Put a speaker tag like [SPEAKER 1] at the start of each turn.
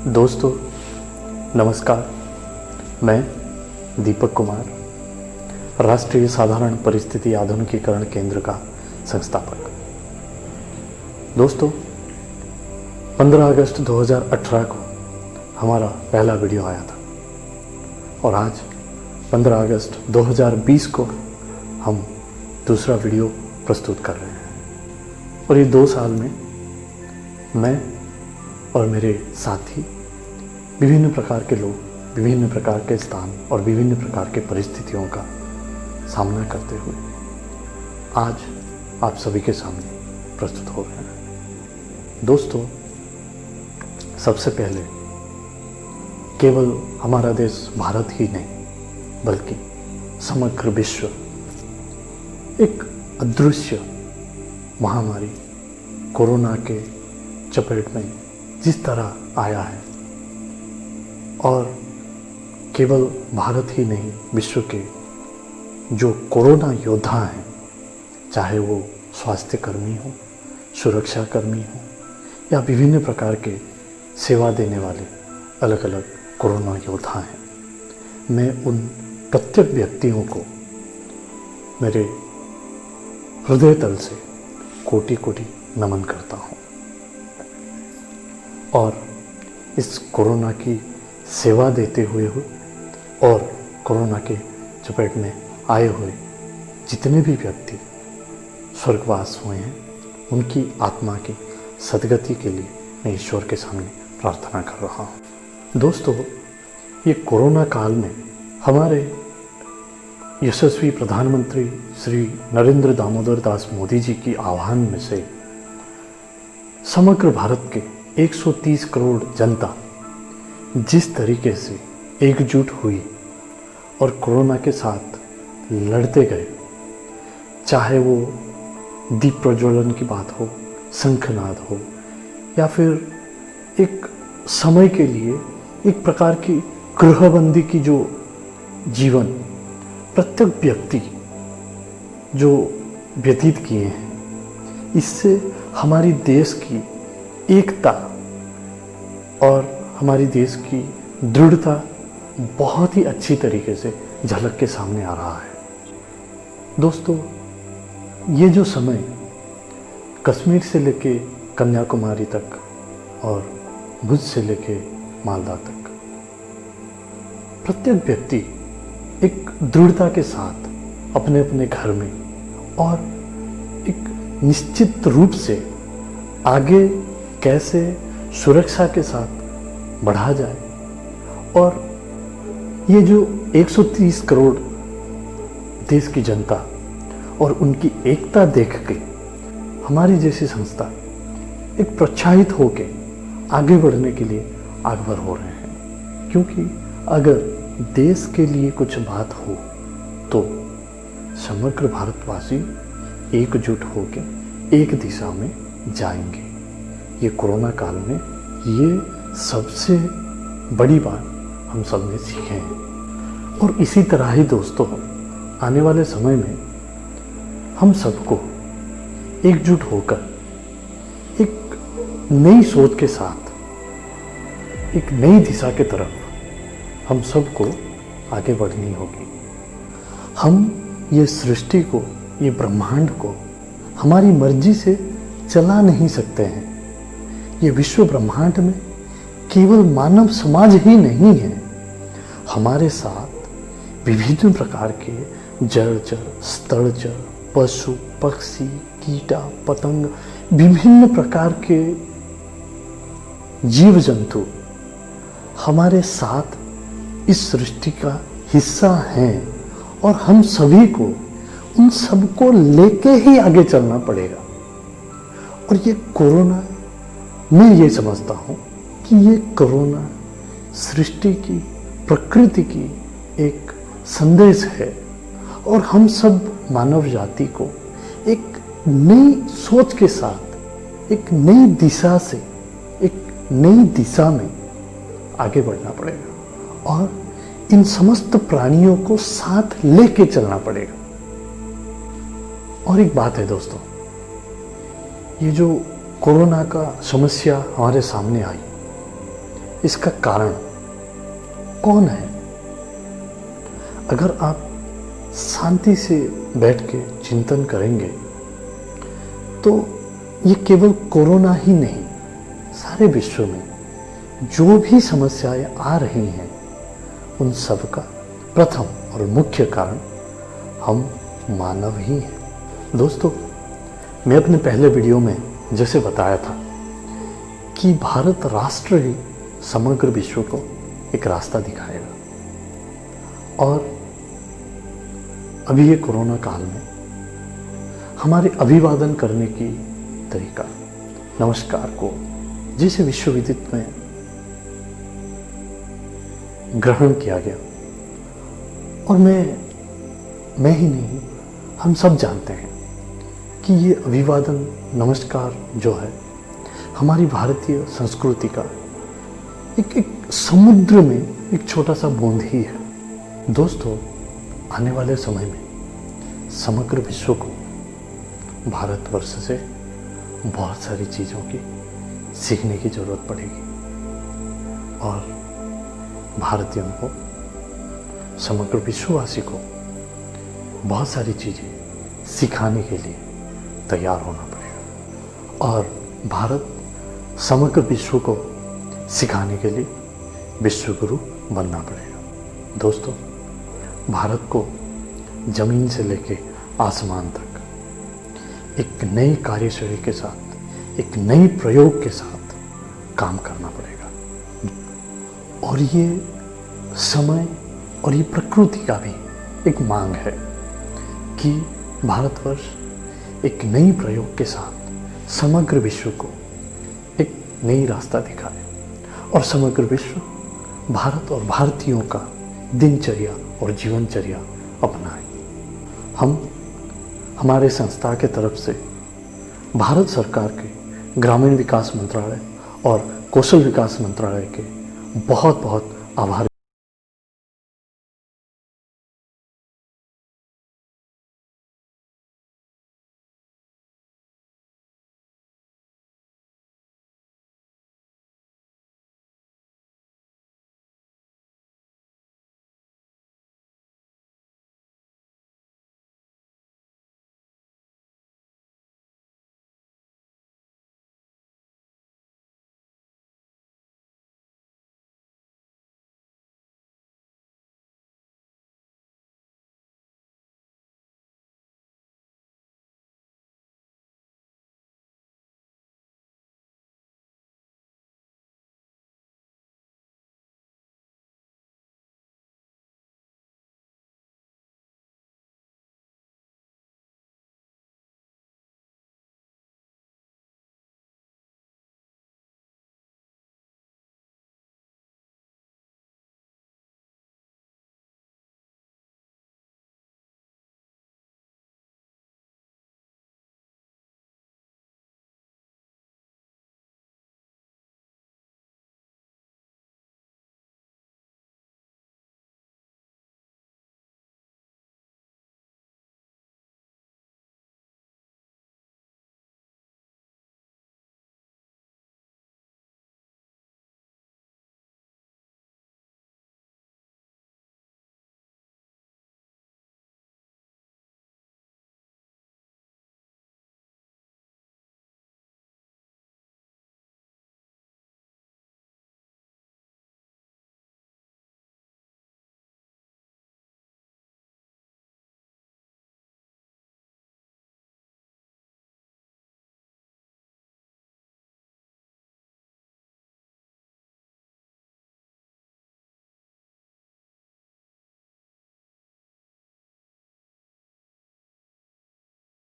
[SPEAKER 1] दोस्तों नमस्कार, मैं दीपक कुमार, राष्ट्रीय साधारण परिस्थिति आधुनिकीकरण केंद्र का संस्थापक। दोस्तों 15 अगस्त 2018 को हमारा पहला वीडियो आया था और आज 15 अगस्त 2020 को हम दूसरा वीडियो प्रस्तुत कर रहे हैं। और ये 2 साल में मैं और मेरे साथी, विभिन्न प्रकार के लोग, विभिन्न प्रकार के स्थान और विभिन्न प्रकार के परिस्थितियों का सामना करते हुए आज आप सभी के सामने प्रस्तुत हो रहे हैं। दोस्तों सबसे पहले केवल हमारा देश भारत ही नहीं बल्कि समग्र विश्व एक अदृश्य महामारी कोरोना के चपेट में जिस तरह आया है, और केवल भारत ही नहीं विश्व के जो कोरोना योद्धा हैं, चाहे वो स्वास्थ्य कर्मी हो, सुरक्षा कर्मी हो या विभिन्न प्रकार के सेवा देने वाले अलग अलग कोरोना योद्धा हैं, मैं उन प्रत्येक व्यक्तियों को मेरे हृदय तल से कोटि कोटि नमन करता हूँ। और इस कोरोना की सेवा देते हुए और कोरोना के चपेट में आए हुए जितने भी व्यक्ति स्वर्गवास हुए हैं, उनकी आत्मा की सद्गति के लिए मैं ईश्वर के सामने प्रार्थना कर रहा हूँ। दोस्तों ये कोरोना काल में हमारे यशस्वी प्रधानमंत्री श्री नरेंद्र दामोदर दास मोदी जी की आह्वान में से समग्र भारत के 130 करोड़ जनता जिस तरीके से एकजुट हुई और कोरोना के साथ लड़ते गए, चाहे वो दीप प्रज्वलन की बात हो, शंखनाद हो, या फिर एक समय के लिए एक प्रकार की गृहबंदी की जो जीवन प्रत्येक व्यक्ति जो व्यतीत किए हैं, इससे हमारी देश की एकता और हमारी देश की दृढ़ता बहुत ही अच्छी तरीके से झलक के सामने आ रहा है। दोस्तों ये जो समय कश्मीर से लेके कन्याकुमारी तक और भुज से लेके मालदा तक प्रत्येक व्यक्ति एक दृढ़ता के साथ अपने अपने घर में और एक निश्चित रूप से आगे कैसे सुरक्षा के साथ बढ़ा जाए, और ये जो 130 करोड़ देश की जनता और उनकी एकता देख के हमारी जैसी संस्था एक प्रोत्साहित होके आगे बढ़ने के लिए आगभर हो रहे हैं। क्योंकि अगर देश के लिए कुछ बात हो तो समग्र भारतवासी एकजुट होके एक दिशा में जाएंगे। ये कोरोना काल में ये सबसे बड़ी बात हम सब ने सीखे हैं। और इसी तरह ही दोस्तों आने वाले समय में हम सबको एकजुट होकर एक नई सोच के साथ एक नई दिशा की तरफ हम सबको आगे बढ़नी होगी। हम ये सृष्टि को, ये ब्रह्मांड को हमारी मर्जी से चला नहीं सकते हैं। ये विश्व ब्रह्मांड में केवल मानव समाज ही नहीं है, हमारे साथ विभिन्न प्रकार के जलचर, स्थलचर, पशु, पक्षी, कीटा, पतंग, विभिन्न प्रकार के जीव जंतु हमारे साथ इस सृष्टि का हिस्सा हैं, और हम सभी को उन सबको लेके ही आगे चलना पड़ेगा। और ये कोरोना, मैं ये समझता हूँ कि ये कोरोना सृष्टि की, प्रकृति की एक संदेश है, और हम सब मानव जाति को एक नई सोच के साथ, एक नई दिशा से, एक नई दिशा में आगे बढ़ना पड़ेगा, और इन समस्त प्राणियों को साथ लेके चलना पड़ेगा। और एक बात है दोस्तों, ये जो कोरोना का समस्या हमारे सामने आई, इसका कारण कौन है? अगर आप शांति से बैठ के चिंतन करेंगे तो ये केवल कोरोना ही नहीं, सारे विश्व में जो भी समस्याएं आ रही हैं उन सब का प्रथम और मुख्य कारण हम मानव ही हैं। दोस्तों, मैं अपने पहले वीडियो में जैसे बताया था कि भारत राष्ट्र ही समग्र विश्व को एक रास्ता दिखाएगा, और अभी ये कोरोना काल में हमारे अभिवादन करने की तरीका, नमस्कार को जिसे विश्व विदित में ग्रहण किया गया, और मैं ही नहीं, हम सब जानते हैं कि ये अभिवादन नमस्कार जो है हमारी भारतीय संस्कृति का एक समुद्र में एक छोटा सा बूंद ही है। दोस्तों, आने वाले समय में समग्र विश्व को भारतवर्ष से बहुत सारी चीज़ों की सीखने की जरूरत पड़ेगी, और भारतीयों को, समग्र विश्ववासी को बहुत सारी चीज़ें सिखाने के लिए तैयार होना पड़ेगा, और भारत समग्र विश्व को सिखाने के लिए विश्व गुरु बनना पड़ेगा। दोस्तों, भारत को जमीन से लेके आसमान तक एक नई कार्यशैली के साथ, एक नई प्रयोग के साथ काम करना पड़ेगा, और ये समय और ये प्रकृति का भी एक मांग है कि भारतवर्ष एक नई प्रयोग के साथ समग्र विश्व को एक नई रास्ता दिखाए, और समग्र विश्व भारत और भारतीयों का दिनचर्या और जीवनचर्या अपनाए। हम हमारे संस्था के तरफ से भारत सरकार के ग्रामीण विकास मंत्रालय और कौशल विकास मंत्रालय के बहुत बहुत आभारी